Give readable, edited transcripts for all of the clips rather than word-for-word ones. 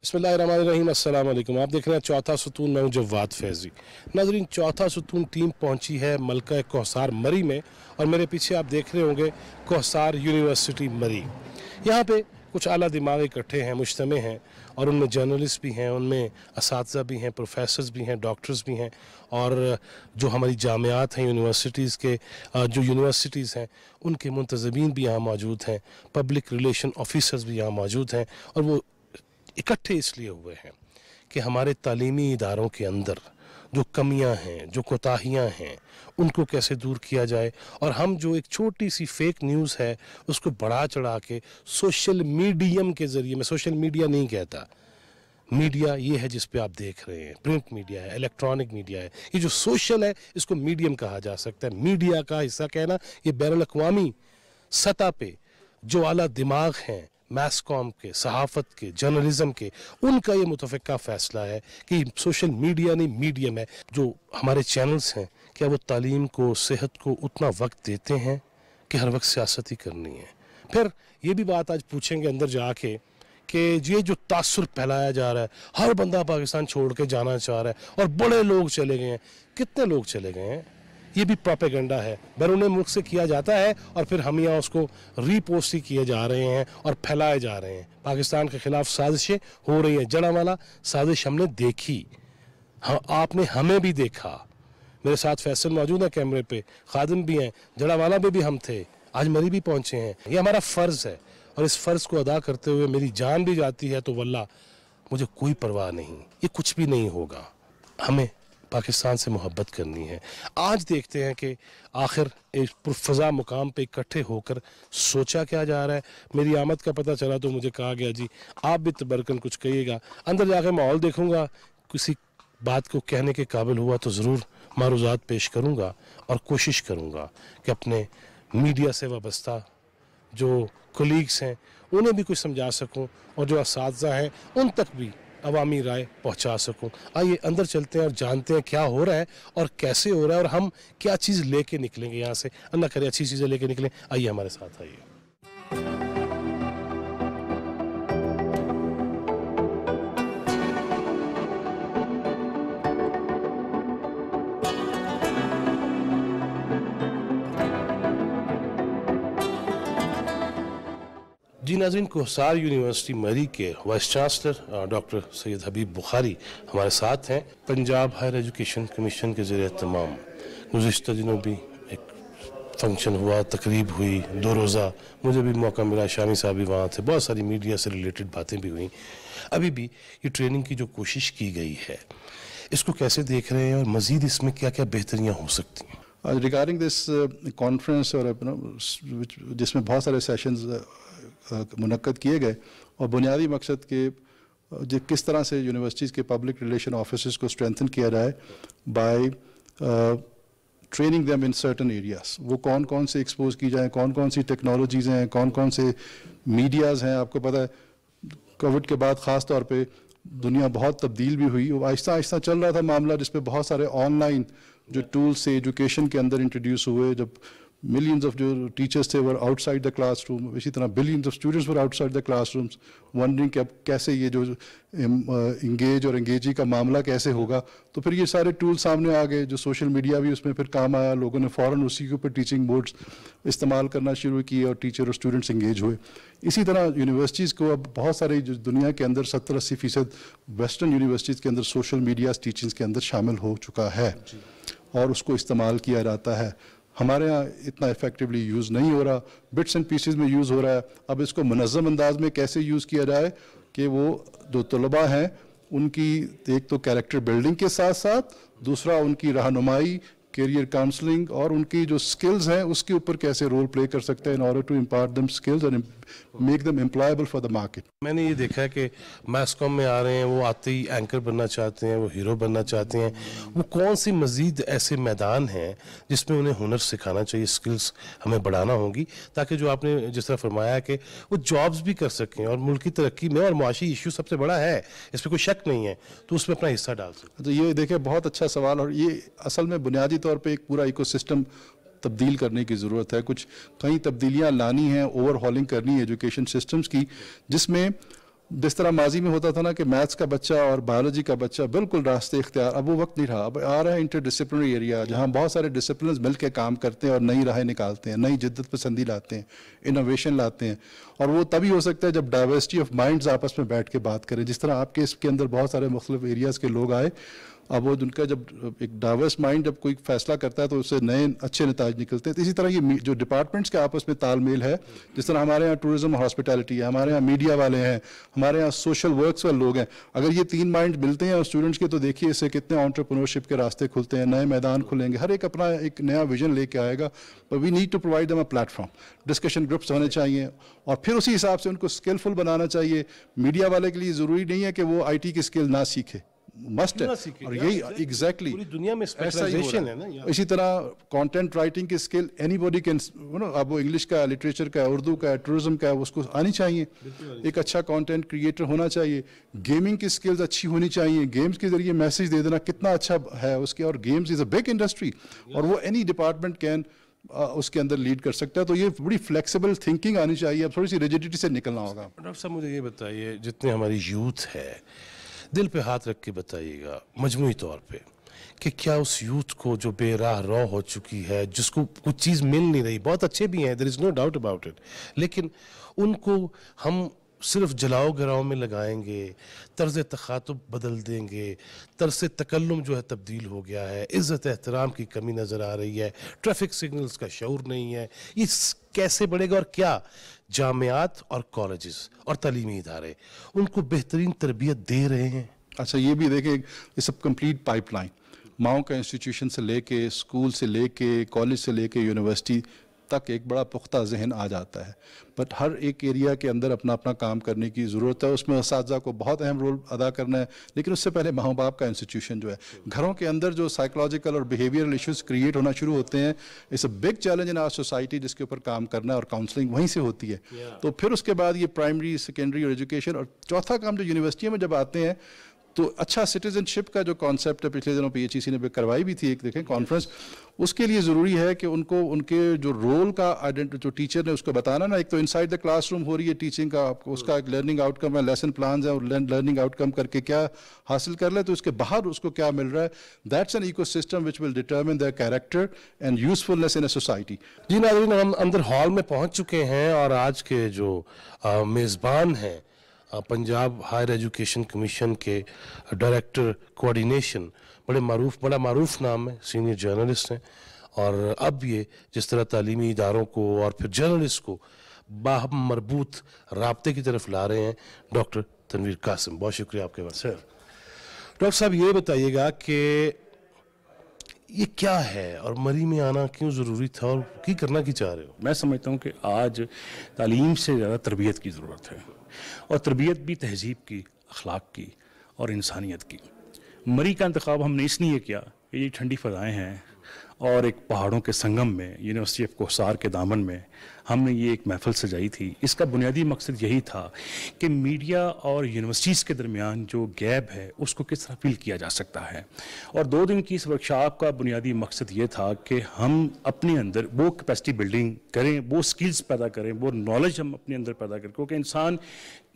बिस्मिल्लाहिर्रहमानिर्रहीम, अस्सलाम वालेकुम। आप देख रहे हैं चौथा सुतून, मैं हूं जवाद फैजी। नाज़रीन, चौथा सुतून टीम पहुंची है मलका कोहसार मरी में और मेरे पीछे आप देख रहे होंगे कोहसार यूनिवर्सिटी मरी। यहाँ पे कुछ आला दिमाग इकट्ठे हैं, मुज्तमे हैं और उनमें जर्नलिस्ट भी हैं, उनमें असातिज़ा भी हैं, प्रोफेसर्स भी हैं, डॉक्टर्स भी हैं और जो हमारी जामियात हैं, यूनिवर्सिटीज़ के जो यूनिवर्सिटीज़ हैं उनके मुंतज़मीन भी यहाँ मौजूद हैं, पब्लिक रिलेशन ऑफिसर्स भी यहाँ मौजूद हैं और वो इकट्ठे इसलिए हुए हैं कि हमारे तालीमी इदारों के अंदर जो कमियां हैं, जो कोताहियां हैं, उनको कैसे दूर किया जाए और हम जो एक छोटी सी फेक न्यूज़ है उसको बढ़ा चढ़ा के सोशल मीडियम के ज़रिए, मैं सोशल मीडिया नहीं कहता, मीडिया ये है जिस पे आप देख रहे हैं, प्रिंट मीडिया है, इलेक्ट्रॉनिक मीडिया है, ये जो सोशल है इसको मीडियम कहा जा सकता है। मीडिया का हिस्सा कहना, ये बैनुल अक़वामी सतह पे जो आला दिमाग हैं मैस कॉम के, सहाफ़त के, जर्नलिज़म के, उनका ये मुतफ़िक़ा फ़ैसला है कि सोशल मीडिया नहीं मीडियम है। जो हमारे चैनल्स हैं, क्या वो तालीम को, सेहत को उतना वक्त देते हैं कि हर वक्त सियासत ही करनी है? फिर ये भी बात आज पूछेंगे अंदर जाके कि ये जो तासुर फैलाया जा रहा है, हर बंदा पाकिस्तान छोड़ के जाना चाह रहा है और बड़े लोग चले गए हैं। कितने लोग चले गए हैं? ये भी प्रोपेगेंडा है, बैरून मुल्क से किया जाता है और फिर हम यहाँ उसको रीपोस्ट ही किए जा रहे हैं और फैलाए जा रहे हैं। पाकिस्तान के खिलाफ साजिशें हो रही हैं, जड़ावाला साजिश हमने देखी, हाँ आपने हमें भी देखा। मेरे साथ फैसल मौजूद है कैमरे पे, खादिम भी हैं, जड़ावाला पे भी हम थे, आज मरी भी पहुँचे हैं। ये हमारा फ़र्ज़ है और इस फ़र्ज़ को अदा करते हुए मेरी जान भी जाती है तो वल्लाह मुझे कोई परवाह नहीं, ये कुछ भी नहीं होगा। हमें पाकिस्तान से मोहब्बत करनी है। आज देखते हैं कि आखिर एक पुरफ़ज़ा मुकाम पे इकट्ठे होकर सोचा क्या जा रहा है। मेरी आमद का पता चला तो मुझे कहा गया जी आप भी तबरकन कुछ कहिएगा। अंदर जाकर माहौल देखूंगा, किसी बात को कहने के काबिल हुआ तो ज़रूर मारूज़ात पेश करूंगा और कोशिश करूंगा कि अपने मीडिया से वाबस्ता जो कोलीग्स हैं उन्हें भी कुछ समझा सकूँ और जो असातिज़ा हैं उन तक भी अवामी राय पहुंचा सकूं। आइए अंदर चलते हैं और जानते हैं क्या हो रहा है और कैसे हो रहा है और हम क्या चीज़ लेके निकलेंगे यहाँ से। अल्लाह करे अच्छी चीज़ें लेके निकलें। आइए हमारे साथ आइए। जी नाज़रीन, कोहसार यूनिवर्सिटी मरी के वाइस चांसलर डॉक्टर सैयद हबीब बुखारी हमारे साथ हैं। पंजाब हायर एजुकेशन कमीशन के ज़रिए तमाम गुज़िश्ता दिनों भी एक फंक्शन हुआ, तकरीब हुई, 2 रोज़ा, मुझे भी मौका मिला, शामी साहब भी वहाँ थे, बहुत सारी मीडिया से रिलेटेड बातें भी हुई। अभी भी ये ट्रेनिंग की जो कोशिश की गई है इसको कैसे देख रहे हैं और मज़ीद इसमें क्या क्या बेहतरियाँ हो सकती हैं? रिगार्डिंग दिस कॉन्फ्रेंस और जिसमें बहुत सारे सेशंस मुनक्कद किए गए और बुनियादी मकसद के किस तरह से यूनिवर्सिटीज़ के पब्लिक रिलेशन ऑफिसर्स को स्ट्रेंथन किया जाए by training them in certain areas. वो कौन कौन से एक्सपोज की जाए, कौन कौन सी टेक्नोलॉजीज़ हैं, कौन कौन से मीडियाज़ हैं। आपको पता है कोविड के बाद ख़ास तौर पे दुनिया बहुत तब्दील भी हुई, आहिस्ता आहिस्ता चल रहा था मामला जिस पे बहुत सारे ऑनलाइन जो टूल्स से एजुकेशन के अंदर इंट्रोड्यूस हुए, जब मिलियंस ऑफ जो टीचर्स थे वर आउटसाइड द क्लासरूम, इसी तरह billions of students were outside the classrooms wondering कि अब कैसे ये जो इंगेज और एंगेजी का मामला कैसे होगा। तो फिर ये सारे टूल सामने आ गए, जो सोशल मीडिया भी उसमें फिर काम आया, लोगों ने फ़ौरन उसी के ऊपर टीचिंग बोर्ड्स इस्तेमाल करना शुरू किए और टीचर और स्टूडेंट्स इंगेज हुए। इसी तरह यूनिवर्सिटीज़ को अब बहुत सारे जो दुनिया के अंदर 70-80% वेस्टर्न यूनिवर्सिटीज़ के अंदर सोशल मीडिया टीचिंग्स के अंदर शामिल हो चुका है और उसको इस्तेमाल किया जाता है। हमारे यहाँ इतना इफेक्टिवली यूज़ नहीं हो रहा, बिट्स एंड पीसेस में यूज़ हो रहा है। अब इसको मुनज़्ज़म अंदाज में कैसे यूज़ किया जाए कि वो जो तलबा हैं उनकी एक तो कैरेक्टर बिल्डिंग के साथ साथ दूसरा उनकी रहनुमाई, कैरियर काउंसलिंग और उनकी जो स्किल्स हैं उसके ऊपर कैसे रोल प्ले कर सकते हैं in order to impart them skills and make them employable for the market. मैंने ये देखा है कि मैस कॉम में आ रहे हैं, वो आते ही एंकर बनना चाहते हैं, वो हीरो बनना चाहते हैं। वो कौन सी मज़ीद ऐसे मैदान हैं जिसमें उन्हें हुनर सिखाना चाहिए, स्किल्स हमें बढ़ाना होगी ताकि जो आपने जिस तरह फरमाया कि वो जॉब्स भी कर सकें और मुल्क की तरक्की में, और मुआशी इशू सबसे बड़ा है, इस पर कोई शक नहीं है, तो उसमें अपना हिस्सा डाल सकें। तो ये देखिए बहुत अच्छा सवाल, और ये असल में बुनियादी तौर पर एक पूरा इकोसिस्टम तब्दील करने की ज़रूरत है। कुछ कई तब्दीलियाँ लानी हैं, ओवरहॉलिंग करनी है एजुकेशन सिस्टम्स की, जिसमें जिस तरह माजी में होता था ना कि मैथ्स का बच्चा और बायोलॉजी का बच्चा बिल्कुल रास्ते इख्तियार, अब वो वक्त नहीं रहा। अब आ रहा है इंटरडिसिप्लिनरी एरिया जहाँ बहुत सारे डिसिप्लिन्स मिल के काम करते हैं और नई राहें निकालते हैं, नई जिद्दत पसंदी लाते हैं, इनोवेशन लाते हैं। और वो तभी हो सकता है जब डाइवर्सिटी ऑफ माइंड्स आपस में बैठ के बात करें। जिस तरह आपके इसके अंदर बहुत सारे मुख्तलिफ एरियाज़ के लोग आए, अब वो उनका जब एक डाइवर्स माइंड जब कोई फैसला करता है तो उससे नए अच्छे नताज निकलते हैं। तो इसी तरह ये जो डिपार्टमेंट्स के आपस में तालमेल है, जिस तरह हमारे यहाँ टूरिज्म और हॉस्पिटैलिटी है, हमारे यहाँ मीडिया वाले हैं, हमारे यहाँ सोशल वर्क्स वाले लोग हैं, अगर ये तीन माइंड मिलते हैं स्टूडेंट्स के, तो देखिए इससे कितने एंटरप्रेन्योरशिप के रास्ते खुलते हैं, नए मैदान खुलेंगे, हर एक अपना एक नया विजन लेके आएगा। पर we need to provide them a platform, discussion groups होने चाहिए और फिर उसी हिसाब से उनको स्किलफुल बनाना चाहिए। मीडिया वाले के लिए ज़रूरी नहीं है कि वो IT की स्किल ना सीखे, मस्ट है। और यही एग्जैक्टली पूरी दुनिया में ऐसा ही हो स्पेशलाइजेशन रहा है ना यहाँ। इसी तरह कंटेंट राइटिंग की स्किल एनीबॉडी कैन, अब वो इंग्लिश का, लिटरेचर का, उर्दू का, टूरिज्म का, उसको आनी चाहिए। एक अच्छा कंटेंट क्रिएटर होना चाहिए। गेमिंग की स्किल्स अच्छी होनी चाहिए, गेम्स के जरिए मैसेज दे देना कितना अच्छा है उसके। और games is a big industry और वो एनी डिपार्टमेंट कैन उसके अंदर लीड कर सकता है। तो ये बड़ी फ्लेक्सिबल थिंकिंग आनी चाहिए, अब थोड़ी सी रिजिडिटी से निकलना होगा। डॉक्टर साहब मुझे ये बताइए, जितने हमारी यूथ है, दिल पे हाथ रख के बताइएगा मजमूई तौर पे कि क्या उस यूथ को जो बेराह रौ हो चुकी है, जिसको कुछ चीज़ मिल नहीं रही, बहुत अच्छे भी हैं, there is no doubt about it, लेकिन उनको हम सिर्फ जलाओ गिराओ में लगाएंगे, तर्ज तखातुब बदल देंगे, तर्ज तकल्लुम जो है तब्दील हो गया है, इज़्ज़त एहतराम की कमी नज़र आ रही है, ट्रैफिक सिग्नल्स का शऊर नहीं है, ये कैसे बढ़ेगा? और क्या जामियात और कॉलेजेस और तालीमी इदारे उनको बेहतरीन तरबियत दे रहे हैं? अच्छा, ये भी देखें, ये सब कंप्लीट पाइपलाइन, माओ का इंस्टीट्यूशन से लेके, स्कूल से लेके, कॉलेज से लेके, यूनिवर्सिटी तक एक बड़ा पुख्ता जहन आ जाता है। बट हर एक एरिया के अंदर अपना अपना काम करने की ज़रूरत है। उसमें असातिज़ा को बहुत अहम रोल अदा करना है, लेकिन उससे पहले माँ बाप का इंस्टीट्यूशन जो है, घरों के अंदर जो साइकोलॉजिकल और बिहेवियरल इश्यूज क्रिएट होना शुरू होते हैं, it's a big challenge in our society, जिसके ऊपर काम करना है और काउंसलिंग वहीं से होती है। तो फिर उसके बाद ये प्राइमरी, सेकेंडरी और एजुकेशन, और चौथा काम जो यूनिवर्सिटियों में जब आते हैं तो अच्छा सिटीजनशिप का जो कॉन्सेप्ट है, पिछले दिनों PHEC ने करवाई भी थी एक, देखें कॉन्फ्रेंस, उसके लिए ज़रूरी है कि उनको उनके जो रोल का जो टीचर ने उसको बताना ना, एक तो इनसाइड द क्लासरूम हो रही है टीचिंग का, उसका एक लर्निंग आउटकम है, लेसन प्लान है, और लर्निंग आउटकम करके क्या हासिल कर ले, तो उसके बाहर उसको क्या मिल रहा है। That's an ecosystem which will determine their character and usefulness in a society. जी नाज़रीन, हम अंदर हॉल में पहुंच चुके हैं और आज के जो मेज़बान हैं पंजाब हायर एजुकेशन कमीशन के डायरेक्टर कोऑर्डिनेशन, बड़ा मारूफ नाम है, सीनियर जर्नलिस्ट हैं, और अब ये जिस तरह तालीमी इदारों को और फिर जर्नलिस्ट को बाहम मरबूत राब्ते की तरफ ला रहे हैं, डॉक्टर तनवीर कासिम, बहुत शुक्रिया आपके पास। सर डॉक्टर साहब ये बताइएगा कि ये क्या है और मरी में आना क्यों ज़रूरी था और क्या करना की चाह रहे हो? मैं समझता हूँ कि आज तालीम से ज़्यादा तरबियत की ज़रूरत है, और तरबियत भी तहजीब की, अखलाक की और इंसानियत की। मरी का इंतखाब हमने इसलिए किया कि ये ठंडी फ़ज़ाएँ हैं और एक पहाड़ों के संगम में, यूनिवर्सिटी ऑफ कोहसार के दामन में हमने ये एक महफिल सजाई थी। इसका बुनियादी मकसद यही था कि मीडिया और यूनिवर्सिटीज़ के दरमियान जो गैप है उसको किस तरह फिल किया जा सकता है। और 2 दिन की इस वर्कशॉप का बुनियादी मकसद ये था कि हम अपने अंदर वो कैपेसिटी बिल्डिंग करें, वो स्किल्स पैदा करें, वो नॉलेज हम अपने अंदर पैदा करें, क्योंकि इंसान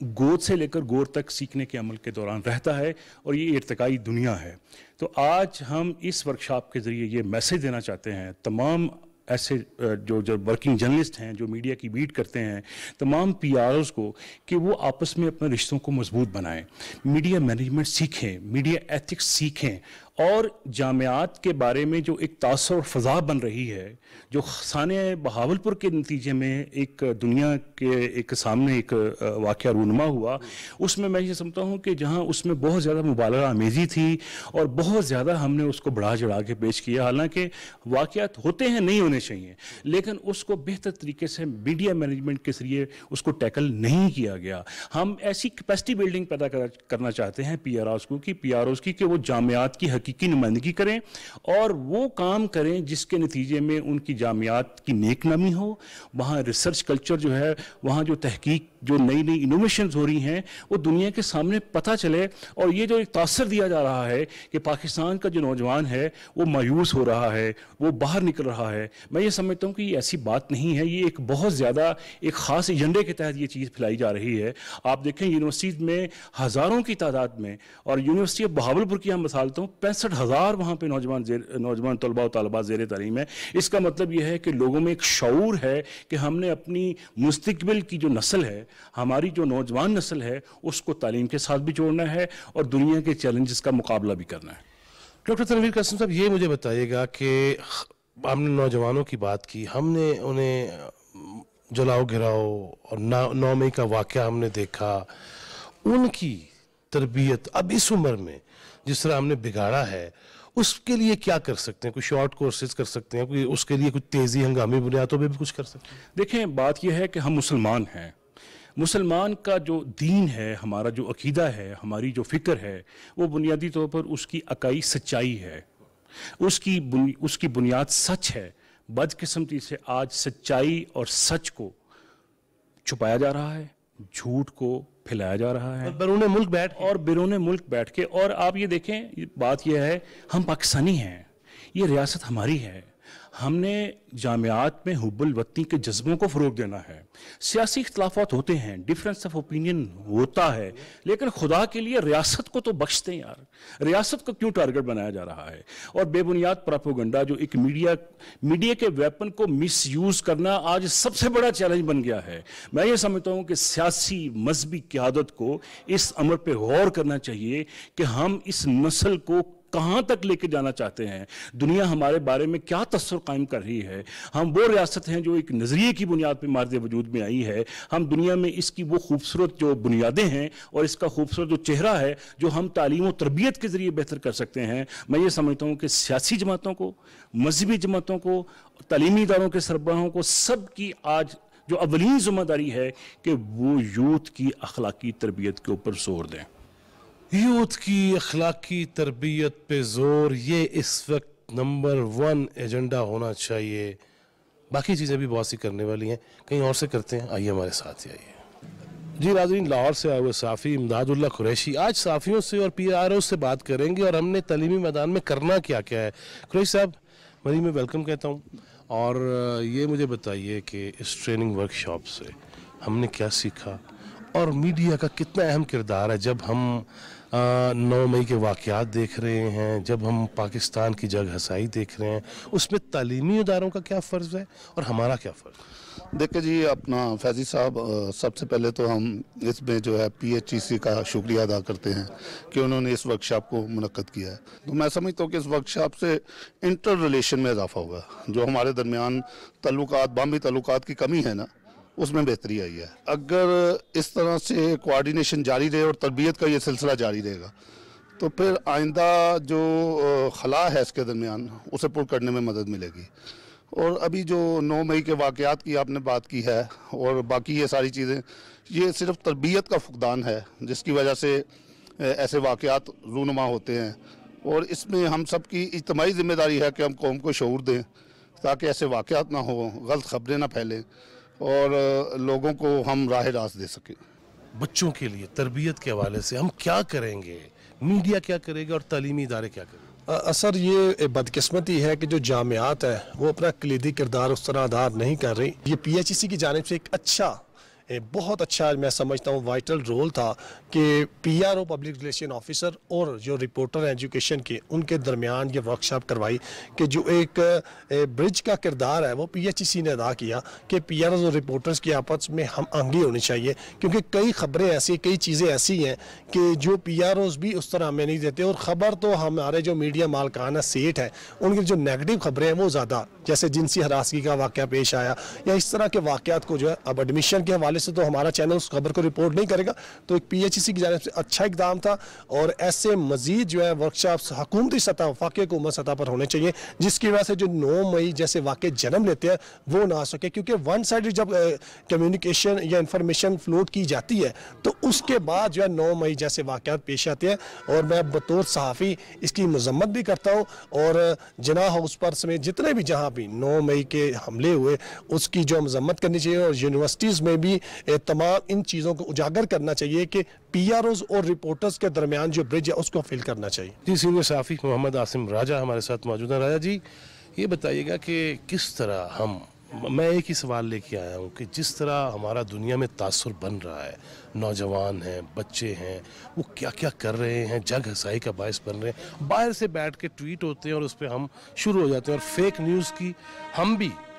गोद से लेकर गोर तक सीखने के अमल के दौरान रहता है और ये इर्तिकाई दुनिया है। तो आज हम इस वर्कशॉप के ज़रिए ये मैसेज देना चाहते हैं तमाम ऐसे जो वर्किंग जर्नलिस्ट हैं, जो मीडिया की बीट करते हैं, तमाम PROs को, कि वो आपस में अपने रिश्तों को मजबूत बनाएं, मीडिया मैनेजमेंट सीखें, मीडिया एथिक्स सीखें, और जामियात के बारे में जो एक तासुर फ़ज़ा बन रही है, जो खाने बहावलपुर के नतीजे में एक दुनिया के एक सामने एक वाक़या रूनुमा हुआ, उसमें मैं ये समझता हूँ कि जहाँ उसमें बहुत ज़्यादा मुबालगा आमेज़ी थी और बहुत ज़्यादा हमने उसको बढ़ा चढ़ा के पेश किया। हालांकि वाक़यात होते हैं, नहीं होने चाहिए, लेकिन उसको बेहतर तरीके से मीडिया मैनेजमेंट के ज़रिए उसको टैकल नहीं किया गया। हम ऐसी कैपेसिटी बिल्डिंग पैदा करना चाहते हैं PROs की कि वो जामियात की हकीकी नुमाइंदगी करें और वो काम करें जिसके नतीजे में उनकी जामियात की नेक नामी हो, वहाँ रिसर्च कल्चर जो है, वहाँ जो तहकीक, जो नई नई इनोवेशंस हो रही हैं वो दुनिया के सामने पता चले। और ये जो एक तासर दिया जा रहा है कि पाकिस्तान का जो नौजवान है वो मायूस हो रहा है, वो बाहर निकल रहा है, मैं ये समझता हूँ कि ये ऐसी बात नहीं है। ये एक बहुत ज़्यादा एक ख़ास एजेंडे के तहत ये चीज़ फैलाई जा रही है। आप देखें यूनिवर्सिटीज़ में हज़ारों की तादाद में, और यूनिवर्सिटी ऑफ बहावलपुर की हम मिसाल तो 65,000 वहाँ पर नौजवान तलबा और तलबात ज़ेर तालीम है। इसका मतलब यह है कि लोगों में एक शऊर है कि हमने अपनी मुस्तकबिल की जो नस्ल है, हमारी जो नौजवान नस्ल है, उसको तालीम के साथ भी जोड़ना है और दुनिया के चैलेंजेस का मुकाबला भी करना है। डॉक्टर तनवीर कासिम साहब, ये मुझे बताइएगा कि हमने नौजवानों की बात की, हमने उन्हें जलाओ गिराओ और 9 मई का वाक़या हमने देखा, उनकी तरबियत अब इस उम्र में जिस तरह हमने बिगाड़ा है, उसके लिए क्या कर सकते हैं? कोई शॉर्ट कोर्सेज कर सकते हैं, कोई उसके लिए कुछ तेज़ी हंगामी बुनियादों पर भी कुछ कर सकते हैं? देखें, बात यह है कि हम मुसलमान हैं। मुसलमान का जो दीन है, हमारा जो अकीदा है, हमारी जो फ़िक्र है, वो बुनियादी तौर पर उसकी अकाई सच्चाई है, उसकी बुनियाद सच है। बदकिस्मती से आज सच्चाई और सच को छुपाया जा रहा है, झूठ को फैलाया जा रहा है, और बैरून मुल्क बैठ के। और आप ये देखें, बात यह है, हम पाकिस्तानी हैं, ये रियासत हमारी है, हमने जामियात में हुब्बुल वतनी के जज्बों को फ़रोग देना है। सियासी इख्तलाफात होते हैं, डिफरेंस ऑफ ओपिनियन होता है, लेकिन खुदा के लिए रियासत को तो बख्श दें यार। रियासत को क्यों टारगेट बनाया जा रहा है? और बेबुनियाद प्रोपेगेंडा, जो एक मीडिया के वेपन को मिसयूज़ करना आज सबसे बड़ा चैलेंज बन गया है। मैं ये समझता हूँ कि सियासी मजहबी क़यादत को इस अमर पर गौर करना चाहिए कि हम इस नस्ल को कहाँ तक लेके जाना चाहते हैं, दुनिया हमारे बारे में क्या तस्वीर कायम कर रही है। हम वो रियासत हैं जो एक नज़रिए की बुनियाद पर मार्ज़ वजूद में आई है। हम दुनिया में इसकी वो खूबसूरत जो बुनियादें हैं और इसका खूबसूरत जो चेहरा है, जो हम तालीम और तरबियत के ज़रिए बेहतर कर सकते हैं। मैं ये समझता हूँ कि सियासी जमातों को, मजहबी जमातों को, तालीमी इदारों के सरबराहों को, सब की आज जो अवलीन ज़िम्मेदारी है कि वो यूथ की अखलाकी तरबियत के ऊपर जोर दें। यूथ की अखलाकी तरबियत पे जोर, ये इस वक्त नंबर 1 एजेंडा होना चाहिए। बाकी चीज़ें भी बहुत सी करने वाली हैं, कहीं और से करते हैं। आइए हमारे साथ ही आइए। जी नाज़रीन, लाहौर से आए हुए साफ़ी इमदादुल्लाह कुरैशी आज साफ़ियों से और PRO से बात करेंगे और हमने तालीमी मैदान में करना क्या क्या है। कुरैशी साहब, मरी में वेलकम कहता हूँ, और ये मुझे बताइए कि इस ट्रेनिंग वर्कशॉप से हमने क्या सीखा और मीडिया का कितना अहम किरदार है जब हम 9 मई के वाक़यात देख रहे हैं, जब हम पाकिस्तान की जग हसाई देख रहे हैं, उसमें तालीमी इदारों का क्या फ़र्ज़ है और हमारा क्या फ़र्ज़ है? देखिए जी, अपना फैज़ी साहब, सबसे पहले तो हम इसमें जो है PHEC का शुक्रिया अदा करते हैं कि उन्होंने इस वर्कशॉप को मुनक्कद किया है। तो मैं समझता हूँ कि इस वर्कशॉप से इंटर रिलेशन में इजाफा होगा। जो हमारे दरमियान तल्लुकात, बाहमी तल्लुकात की कमी है ना, उसमें बेहतरी आई है। अगर इस तरह से कोऑर्डिनेशन जारी रहे और तरबियत का ये सिलसिला जारी रहेगा तो फिर आइंदा जो खला है इसके दरमियान, उसे पुर करने में मदद मिलेगी। और अभी जो 9 मई के वाक़यात की आपने बात की है और बाकी ये सारी चीज़ें, ये सिर्फ तरबियत का फुकदान है जिसकी वजह से ऐसे वाक़यात रूनुमा होते हैं। और इसमें हम सब की इज्तिमाई ज़िम्मेदारी है कि हम कौम को शऊर दें ताकि ऐसे वाक़यात ना हो, गलत ख़बरें ना फैलें और लोगों को हम राह रास्त दे सकें। बच्चों के लिए तरबियत के हवाले से हम क्या करेंगे, मीडिया क्या करेगा और तालीमी इदारे क्या करेंगे? असर ये बदकिस्मती है कि जो जामियात है वो अपना कलीदी किरदार उस तरह अदा नहीं कर रही। ये PHEC की जानिब से एक अच्छा, बहुत अच्छा मैं समझता हूँ वाइटल रोल था कि PRO पब्लिक रिलेशन ऑफिसर और जो रिपोर्टर एजुकेशन के, उनके दरमियान ये वर्कशॉप करवाई कि जो एक ब्रिज का किरदार है वो PHEC ने अदा किया कि PROs और रिपोर्टर्स की आपस में हम आहंगी होनी चाहिए। क्योंकि कई ख़बरें ऐसी, कई चीज़ें ऐसी हैं कि जो PROs भी उस तरह हमें नहीं देते, और ख़बर तो हमारे जो मीडिया मालकाना सेठ है उनकी जो नेगेटिव ख़बरें हैं वो ज़्यादा, जैसे जिनसी हरासगी का वाक़या पेश आया या इस तरह के वाक़यात को जो है अब एडमिशन के हवाले हवाले से तो हमारा चैनल उस खबर को रिपोर्ट नहीं करेगा, तो एक PHEC की जानिब से अच्छा इकदाम था। और ऐसे मजीद जो है वर्कशॉप्स हुकूमती सतह, वफाकी हुकूमत सतह पर होने चाहिए, जिसकी वजह से जो 9 मई जैसे वाक़े जन्म लेते हैं वो ना आ सके। क्योंकि वन साइड जब कम्युनिकेशन या इंफॉर्मेशन फ्लोट की जाती है तो उसके बाद जो है 9 मई जैसे वाक़यात पेश आते हैं। और मैं बतौर सहाफ़ी इसकी मजम्मत भी करता हूँ, और जिना हाउस पर समेत जितने भी जहाँ भी 9 मई के हमले हुए उसकी जो मजम्मत करनी चाहिए। और यूनिवर्सिटीज़ में भी तमाम इन चीज़ों को उजागर करना चाहिए कि PROs और रिपोर्टर्स के दरमियान जो ब्रिज है उसको फिल करना चाहिए। जी, सीनियर सहाफ़ी मोहम्मद आसिम राजा हमारे साथ मौजूद हैं। राजा जी, ये बताइएगा कि किस तरह मैं एक ही सवाल लेके आया हूँ कि जिस तरह हमारा दुनिया में तासुर बन रहा है, नौजवान हैं, बच्चे हैं, वो क्या क्या कर रहे हैं, जग हसाई का बायस बन रहे हैं। बाहर से बैठ के ट्वीट होते हैं और उस पर हम शुरू हो जाते हैं, और फेक न्यूज़ की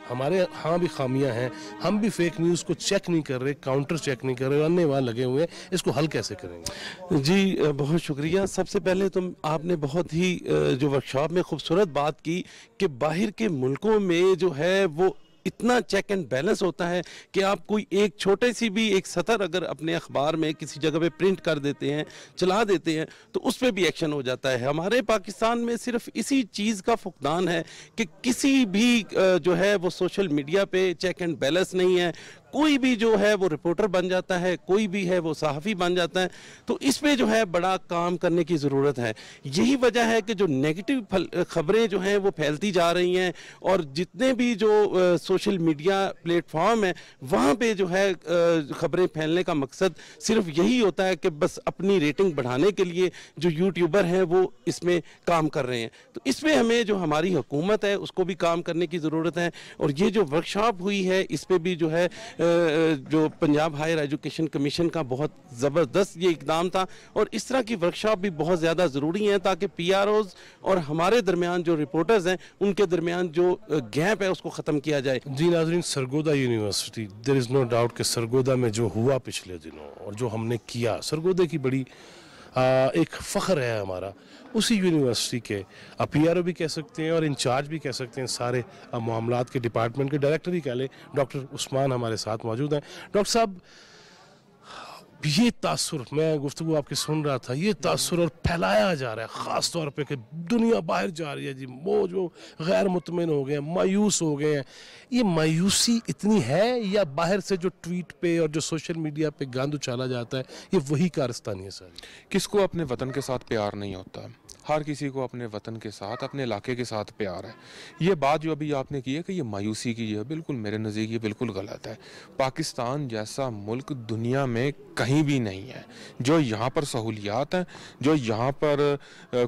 हमारे यहाँ भी खामियां हैं, हम भी फेक न्यूज़ को चेक नहीं कर रहे, काउंटर चेक नहीं कर रहे, अन्य वहाँ लगे हुए हैं। इसको हल कैसे करेंगे? जी बहुत शुक्रिया। सबसे पहले तो आपने बहुत ही जो वर्कशॉप में खूबसूरत बात की कि बाहर के मुल्कों में जो है वो इतना चेक एंड बैलेंस होता है कि आप कोई एक छोटे सी भी एक सतर अगर अपने अखबार में किसी जगह पे प्रिंट कर देते हैं, चला देते हैं, तो उस पर भी एक्शन हो जाता है। हमारे पाकिस्तान में सिर्फ इसी चीज़ का फुकदान है कि किसी भी जो है वो सोशल मीडिया पे चेक एंड बैलेंस नहीं है। कोई भी जो है वो रिपोर्टर बन जाता है, कोई भी है वो सहाफ़ी बन जाता है। तो इस पे जो है बड़ा काम करने की ज़रूरत है। यही वजह है कि जो नेगेटिव खबरें जो हैं वो फैलती जा रही हैं, और जितने भी जो सोशल मीडिया प्लेटफॉर्म है वहाँ पे जो है खबरें फैलने का मकसद सिर्फ यही होता है कि बस अपनी रेटिंग बढ़ाने के लिए जो यूट्यूबर हैं वो इसमें काम कर रहे हैं। तो इसमें हमें जो हमारी हुकूमत है उसको भी काम करने की ज़रूरत है। और ये जो वर्कशॉप हुई है इस पर भी जो है जो पंजाब हायर एजुकेशन कमीशन का बहुत ज़बरदस्त ये इकदाम था, और इस तरह की वर्कशॉप भी बहुत ज़्यादा ज़रूरी है ताकि PROs और हमारे दरमियान जो रिपोर्टर्स हैं उनके दरमियान जो गैप है उसको ख़त्म किया जाए। जी नाज़रीन, Sargodha university, there is no doubt कि सरगोदा में जो हुआ पिछले दिनों और जो हमने किया, सरगोदे की बड़ी एक फ़ख्र है हमारा। उसी यूनिवर्सिटी के PRO भी कह सकते हैं और इंचार्ज भी कह सकते हैं, सारे मामलात के डिपार्टमेंट के डायरेक्टर ही कह लें, डॉक्टर उस्मान हमारे साथ मौजूद हैं। डॉक्टर साहब, ये तासुर, मैं गुफ्तगू आपकी सुन रहा था, ये तासुर और फैलाया जा रहा है ख़ास तौर पे कि दुनिया बाहर जा रही है जी, वो जो गैर मुतमिन हो गए हैं, मायूस हो गए हैं। ये मायूसी इतनी है या बाहर से जो ट्वीट पे और जो सोशल मीडिया पे गंद उछाला जाता है ये वही कारस्तानी है सारी? किसको अपने वतन के साथ प्यार नहीं होता? हर किसी को अपने वतन के साथ, अपने इलाके के साथ प्यार है। ये बात जो अभी आपने की है कि ये मायूसी की है, बिल्कुल मेरे नज़दीक ये बिल्कुल गलत है। पाकिस्तान जैसा मुल्क दुनिया में कहीं भी नहीं है। जो यहाँ पर सहूलियात हैं, जो यहाँ पर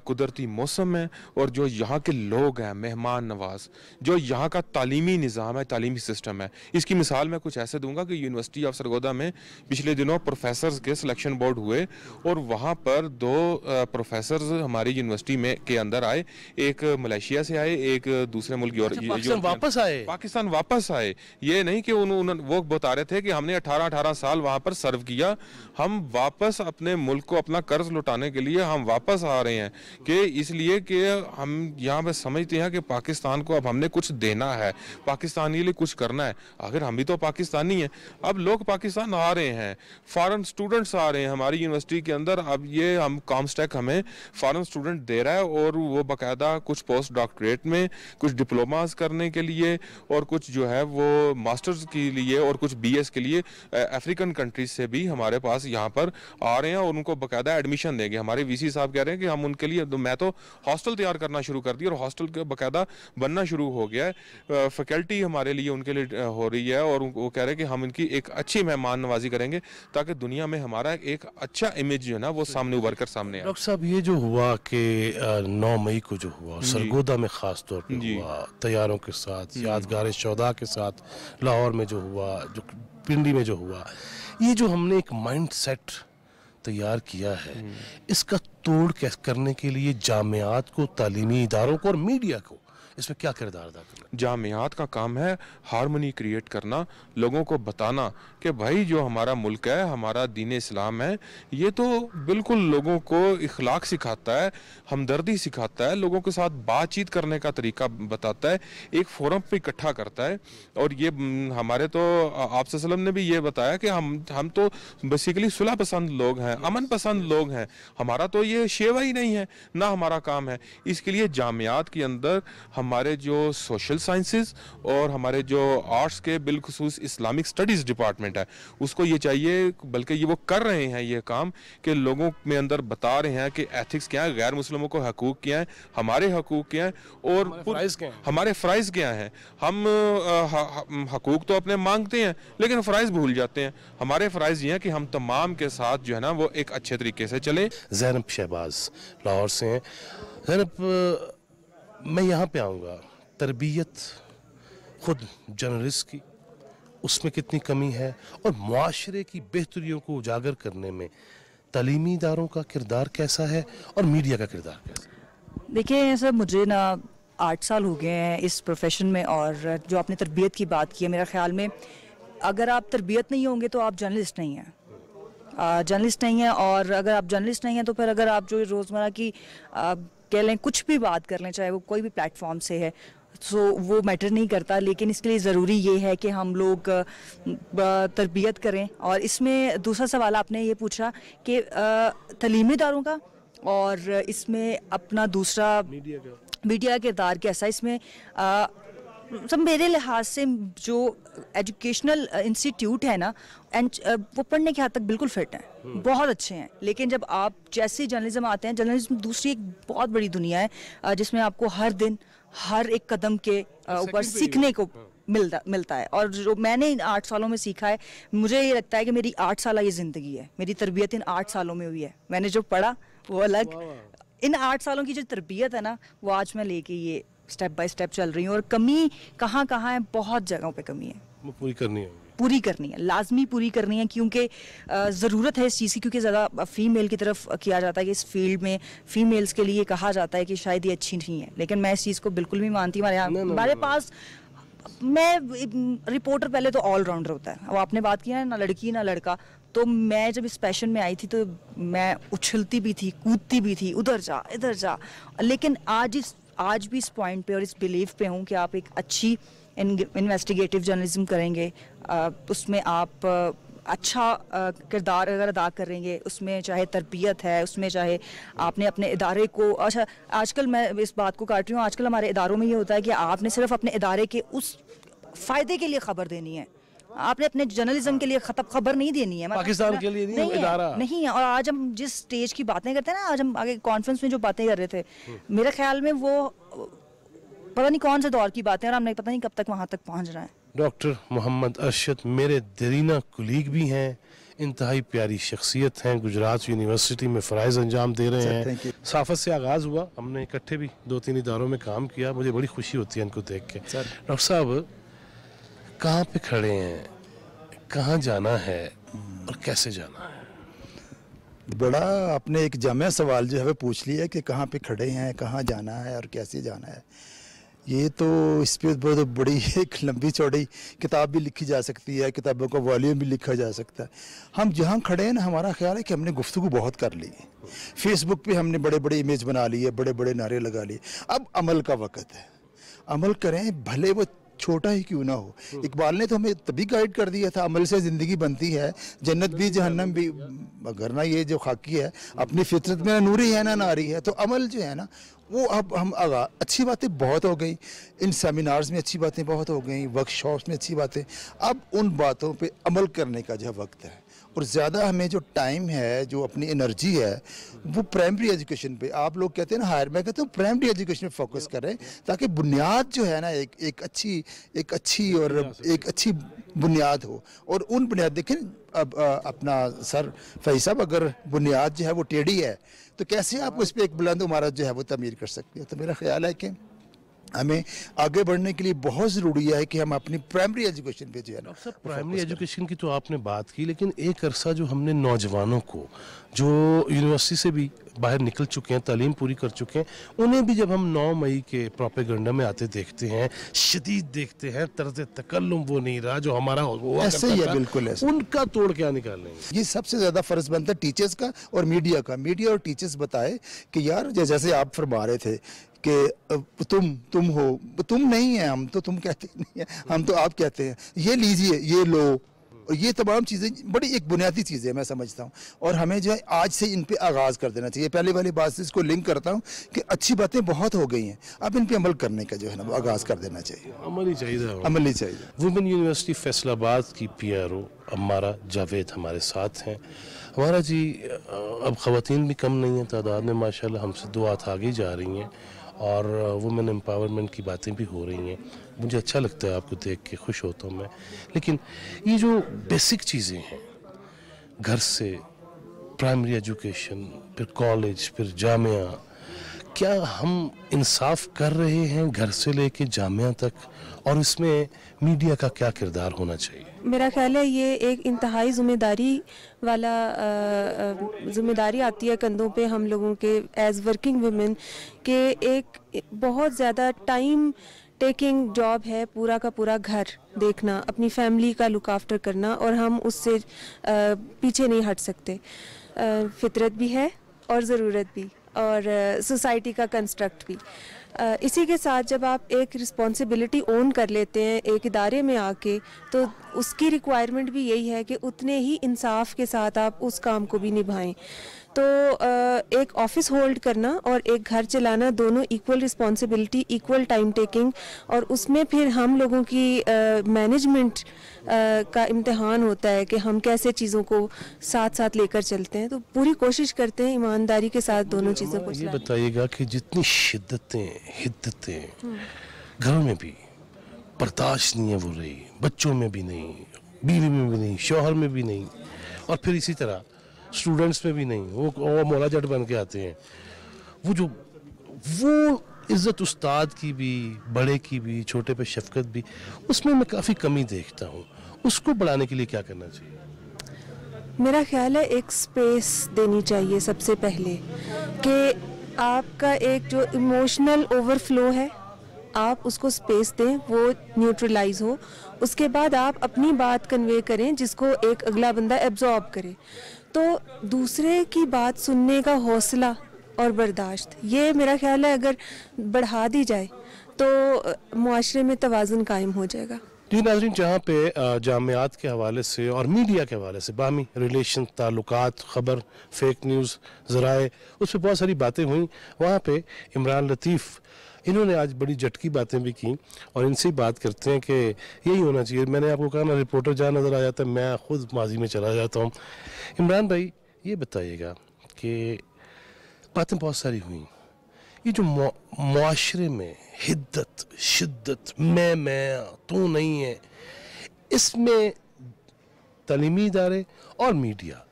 कुदरती मौसम है, और जो यहाँ के लोग हैं मेहमान नवाज, जो यहाँ का तालीमी निज़ाम है, तालीमी सिस्टम है। इसकी मिसाल मैं कुछ ऐसे दूंगा कि यूनिवर्सिटी ऑफ सरगोदा में पिछले दिनों प्रोफेसर्स के सिलेक्शन बोर्ड हुए, और वहाँ पर 2 प्रोफेसर्स हमारी यूनिवर्सिटी में के अंदर आए। एक मलेशिया से आए, एक दूसरे मुल्क और पाकिस्तान वापस आए। ये नहीं कि वो बता रहे थे कि हमने 18 साल वहां पर सर्व किया, हम वापस अपने मुल्क को अपना कर्ज लौटाने के लिए हम वापस आ रहे हैं, कि इसलिए कि हम यहाँ पे समझते हैं कि पाकिस्तान को अब हमने कुछ देना है, पाकिस्तान के लिए कुछ करना है। अगर हम भी तो पाकिस्तानी हैं, अब लोग पाकिस्तान आ रहे हैं, फॉरेन स्टूडेंट्स आ रहे हैं हमारी यूनिवर्सिटी के अंदर। अब ये हम कॉमस्टेक हमें फॉरेन स्टूडेंट दे रहा है, और वो बाकायदा कुछ पोस्ट डॉक्टरेट में, कुछ डिप्लोमास करने के लिए, और कुछ जो है वो मास्टर्स के लिए, और कुछ BS के लिए अफ्रीकन कंट्रीज से भी हमारे पास यहाँ पर आ रहे हैं, और उनको बाकायदा एडमिशन देंगे। हमारे VC साहब कह रहे हैं कि हम उनके लिए, मैं तो हॉस्टल तैयार करना शुरू कर दिया, और हॉस्टल के बाकायदा बनना शुरू हो गया है। फैकल्टी हमारे लिए उनके लिए हो रही है, और वो कह रहे हैं कि हम इनकी एक अच्छी मेहमान नवाजी करेंगे ताकि दुनिया में हमारा एक अच्छा इमेज जो है ना वो सामने उभर कर सामने आए। डॉक्टर साहब, ये जो हुआ कि 9 मई को जो हुआ सरगोदा में ख़ास तौर पे हुआ, तैयारों के साथ, यादगार शौदा के साथ, लाहौर में जो हुआ, जो पिंडी में जो हुआ, ये जो हमने एक माइंड सेट तैयार किया है, इसका तोड़ करने के लिए जामियात को, तालीमी इदारों को और मीडिया को इसमें क्या किरदार अदा करना? जामियात का काम है हारमोनी क्रिएट करना, लोगों को बताना कि भाई जो हमारा मुल्क है, हमारा दीन इस्लाम है, ये तो बिल्कुल लोगों को इखलाक सिखाता है, हमदर्दी सिखाता है, लोगों के साथ बातचीत करने का तरीका बताता है, एक फोरम पे इकट्ठा करता है। और ये हमारे तो आप सल्लम ने भी ये बताया कि हम तो बेसिकली सुलह पसंद लोग हैं, अमन पसंद लोग हैं, हमारा तो ये शेवा ही नहीं है, ना हमारा काम है। इसके लिए जामियात के अंदर हमारे जो सोशल साइंसेस और हमारे जो आर्ट्स के बिलखुसूस इस्लामिक स्टडीज़ डिपार्टमेंट है, उसको ये चाहिए, बल्कि ये वो कर रहे हैं ये काम, कि लोगों में अंदर बता रहे हैं कि एथिक्स क्या है, गैर मुस्लिमों को हकूक़ क्या है, हमारे हकूक़ क्या है और हमारे फ़राइज़ क्या हैं। हम हकूक़ तो अपने मांगते हैं लेकिन फ़राइज़ भूल जाते हैं। हमारे फ़राइज़ ये हैं कि हम तमाम के साथ जो है ना वो एक अच्छे तरीके से चलें। ज़ैनब शहबाज लाहौर से हैं। ज़ैनब, मैं यहाँ पे आऊँगा, तरबियत खुद जर्नलिस्ट की, उसमें कितनी कमी है, और मुआशरे की बेहतरियों को उजागर करने में तालीमी इदारों का किरदार कैसा है और मीडिया का किरदार कैसा है? देखिए सर, मुझे ना 8 साल हो गए हैं इस प्रोफेशन में, और जो आपने तरबियत की बात की है, मेरा ख्याल में अगर आप तरबियत नहीं होंगे तो आप जर्नलिस्ट नहीं हैं, जर्नलिस्ट नहीं है। और अगर आप जर्नलिस्ट नहीं हैं तो फिर अगर आप जो रोज़मर्रा की कह लें कुछ भी बात कर लें, चाहे वो कोई भी प्लेटफॉर्म से है, सो वो मैटर नहीं करता। लेकिन इसके लिए ज़रूरी ये है कि हम लोग तरबियत करें। और इसमें दूसरा सवाल आपने ये पूछा कि तालीमी इदारों का, और इसमें अपना दूसरा मीडिया का किरदार कैसा। इसमें सब मेरे लिहाज से जो एजुकेशनल इंस्टीट्यूट है ना, एंड वो पढ़ने के हद तक बिल्कुल फिट हैं, बहुत अच्छे हैं। लेकिन जब आप जैसे जर्नलिज्म आते हैं, जर्नलिज्म दूसरी एक बहुत बड़ी दुनिया है जिसमें आपको हर दिन हर एक कदम के ऊपर सीखने को मिलता है। और जो मैंने इन 8 सालों में सीखा है, मुझे ये लगता है कि मेरी 8 साल ये ज़िंदगी है, मेरी तरबियत इन 8 सालों में हुई है। मैंने जो पढ़ा वो अलग, इन 8 सालों की जो तरबियत है ना, वो आज मैं लेके ये स्टेप बाय स्टेप चल रही हूँ। और कमी कहाँ कहाँ है, बहुत जगहों पे कमी है, वो पूरी करनी है, लाजमी पूरी करनी है, क्योंकि ज़रूरत है इस चीज़ की। क्योंकि ज़्यादा फीमेल की तरफ किया जाता है कि इस फील्ड में फ़ीमेल्स के लिए कहा जाता है कि शायद ये अच्छी नहीं है, लेकिन मैं इस चीज़ को बिल्कुल भी मानती हूँ। हमारे पास, मैं रिपोर्टर पहले तो ऑलराउंडर होता है। अब आपने बात की है ना लड़की ना लड़का, तो मैं जब इस पैशन में आई थी तो मैं उछलती भी थी, कूदती भी थी, उधर जा इधर जा। लेकिन आज भी इस पॉइंट पे और इस बिलीव पे हूँ कि आप एक अच्छी इन्वेस्टिगेटिव जर्नलिज्म करेंगे, उसमें आप अच्छा किरदार अगर अदा करेंगे, उसमें चाहे तरबियत है, उसमें चाहे आपने अपने इदारे को, अच्छा आजकल मैं इस बात को काट रही हूँ, आजकल हमारे इदारों में ये होता है कि आपने सिर्फ अपने इदारे के उस फ़ायदे के लिए खबर देनी है, आपने अपने जर्नलिज्म के लिए खबर नहीं देनी है, पाकिस्तान के लिए नहीं इदारा नहीं है। और आज हम जिस स्टेज की बातें करते हैं ना, आज हम आगे कॉन्फ्रेंस में जो बातें कर रहे थे, मेरे ख्याल में वो पता नहीं कौन से दौर की बातें हैं, और हमने पता नहीं कब तक वहाँ तक पहुँच रहे हैं। डॉक्टर मोहम्मद अरशद मेरे दरीना कुलीग भी हैं, इंतहाई प्यारी शख्सियत हैं, गुजरात यूनिवर्सिटी में फ़राइज़ अंजाम दे रहे हैं। सहाफ़त से आगाज़ हुआ, हमने इकट्ठे भी 2-3 इदारों में काम किया, मुझे बड़ी खुशी होती है इनको देख के। डॉक्टर साहब, कहाँ पे खड़े हैं, कहाँ जाना है और कैसे जाना है? बड़ा आपने एक जामे सवाल जो है वो पूछ लिया कि कहाँ पे खड़े हैं, कहाँ जाना है और कैसे जाना है। ये तो इस पर बहुत बड़ी एक लंबी चौड़ी किताब भी लिखी जा सकती है, किताबों का वॉल्यूम भी लिखा जा सकता है। हम जहाँ खड़े हैं ना, हमारा ख्याल है कि हमने गुफ्तगू बहुत कर ली है, फेसबुक पे हमने बड़े बड़े इमेज बना लिए, बड़े बड़े नारे लगा लिए। अब अमल का वक़्त है, अमल करें, भले वो छोटा ही क्यों ना हो। इकबाल ने तो हमें तभी गाइड कर दिया था, अमल से ज़िंदगी बनती है, जन्नत भी जहन्नम भी। अगर ना ये जो खाकी है अपनी फितरत में नूरी है ना नारी है, तो अमल जो है ना वो अब हम अच्छी बातें बहुत हो गई, इन सेमिनार्स में अच्छी बातें बहुत हो गई, वर्कशॉप्स में अच्छी बातें। अब उन बातों पे अमल करने का जो वक्त है, और ज़्यादा हमें जो टाइम है, जो अपनी एनर्जी है, वो प्राइमरी एजुकेशन पे। आप लोग कहते हैं ना हायर, मैं कहता हूँ प्राइमरी एजुकेशन पे फोकस करें, ताकि बुनियाद जो है ना एक अच्छी बुनियाद हो। और उन बुनियाद देखें, अब अपना सर फैज़ साहब, अगर बुनियाद जो है वो टेढ़ी है तो कैसे आप उस पर एक बुलंद इमारत जो है वो तमीर कर सकते हैं। तो मेरा ख्याल है कि हमें आगे बढ़ने के लिए बहुत ज़रूरी है कि हम अपनी प्राइमरी एजुकेशन पे जो है ना, प्राइमरी एजुकेशन की तो आपने बात की, लेकिन एक अरसा जो हमने नौजवानों को जो यूनिवर्सिटी से भी बाहर निकल चुके हैं, तालीम पूरी कर चुके हैं, उन्हें भी जब हम 9 मई के प्रोपेगेंडा में आते देखते हैं, शदीद देखते हैं, तर्ज तकल्लुम वो नहीं रहा जो हमारा हुआ ऐसे ही है, बिल्कुल ऐसे। उनका तोड़ क्या निकालेंगे? ये सबसे ज़्यादा फ़र्ज बनता है टीचर्स का और मीडिया का। मीडिया और टीचर्स बताए कि यार जैसे आप फरमा रहे थे कि तुम हो, तुम नहीं है, हम तो तुम कहते नहीं है, हम तो आप कहते हैं, ये लीजिए, ये लो, और ये तमाम चीज़ें बड़ी एक बुनियादी चीज़ है मैं समझता हूँ। और हमें जो है आज से इन पे आगाज़ कर देना चाहिए। पहले वाली बात से इसको लिंक करता हूँ कि अच्छी बातें बहुत हो गई हैं, अब इन पे अमल करने का जो है ना वो आगाज़ कर देना चाहिए। अमल ही चाहिए, अमल ही चाहिए। वुमेन यूनिवर्सिटी फैसलाबाद की PRO अम्मारा जावेद हमारे साथ हैं। हमारा जी, अब ख़वातीन भी कम नहीं हैं तादाद में, माशाल्लाह हमसे 2 हाथ आगे जा रही हैं और वुमेन एम्पावरमेंट की बातें भी हो रही हैं। मुझे अच्छा लगता है आपको देख के, खुश होता हूँ मैं। लेकिन ये जो बेसिक चीज़ें हैं, घर से प्राइमरी एजुकेशन, फिर कॉलेज, फिर जामिया, क्या हम इंसाफ कर रहे हैं घर से लेके जामिया तक? और इसमें मीडिया का क्या किरदार होना चाहिए? मेरा ख्याल है ये एक इंतहाई ज़िम्मेदारी वाला ज़िम्मेदारी आती है कंधों पे हम लोगों के एज़ वर्किंग वुमेन, के एक बहुत ज़्यादा टाइम टेकिंग जॉब है पूरा का पूरा घर देखना, अपनी फैमिली का लुक आफ्टर करना, और हम उससे पीछे नहीं हट सकते। फितरत भी है और ज़रूरत भी, और सोसाइटी का कंस्ट्रक्ट भी। इसी के साथ जब आप एक रिस्पॉन्सिबिलिटी ओन कर लेते हैं एक इदारे में आके, तो उसकी रिक्वायरमेंट भी यही है कि उतने ही इंसाफ के साथ आप उस काम को भी निभाएं। तो एक ऑफिस होल्ड करना और एक घर चलाना, दोनों equal responsibility, equal time taking, और उसमें फिर हम लोगों की मैनेजमेंट का इम्तिहान होता है कि हम कैसे चीज़ों को साथ साथ लेकर चलते हैं। तो पूरी कोशिश करते हैं ईमानदारी के साथ दोनों चीज़ों को। ये बताइएगा कि जितनी शिद्दतें, हिद्दतें घरों में भी बर्दाश्त नहीं है वो रही, बच्चों में भी नहीं, बीवी में भी नहीं, शौहर में भी नहीं, और फिर इसी तरह स्टूडेंट्स में भी नहीं, वो मौला जट बन के आते हैं। वो इज़्ज़त उस्ताद की भी, बड़े की भी, छोटे पे शफकत भी, उसमें मैं काफ़ी कमी देखता हूँ। उसको बढ़ाने के लिए क्या करना चाहिए? मेरा ख्याल है एक स्पेस देनी चाहिए सबसे पहले, कि आपका एक जो इमोशनल ओवरफ्लो है आप उसको स्पेस दें, वो न्यूट्रलाइज हो। उसके बाद आप अपनी बात कन्वे करें जिसको एक अगला बंदा एब्जॉर्ब करे। तो दूसरे की बात सुनने का हौसला और बर्दाश्त, ये मेरा ख्याल है अगर बढ़ा दी जाए तो मुआशरे में तवाज़ुन कायम हो जाएगा। जी नाज़रीन, जहाँ पे जामियात के हवाले से और मीडिया के हवाले से बामी रिलेशन, ताल्लुकात, ख़बर, फेक न्यूज़, ज़राए, उस पर बहुत सारी बातें हुई। वहाँ पे इमरान लतीफ़, इन्होंने आज बड़ी झटकी बातें भी की, और इनसे बात करते हैं कि यही होना चाहिए। मैंने आपको कहा ना, रिपोर्टर जहाँ नज़र आ जाता है मैं खुद माजी में चला जाता हूँ। इमरान भाई, ये बताइएगा कि बातें बहुत सारी हुई, ये जो मुआशरे में हिद्दत, शिद्दत, मैं तू नहीं है, इसमें तालीमी इदारे और मीडिया,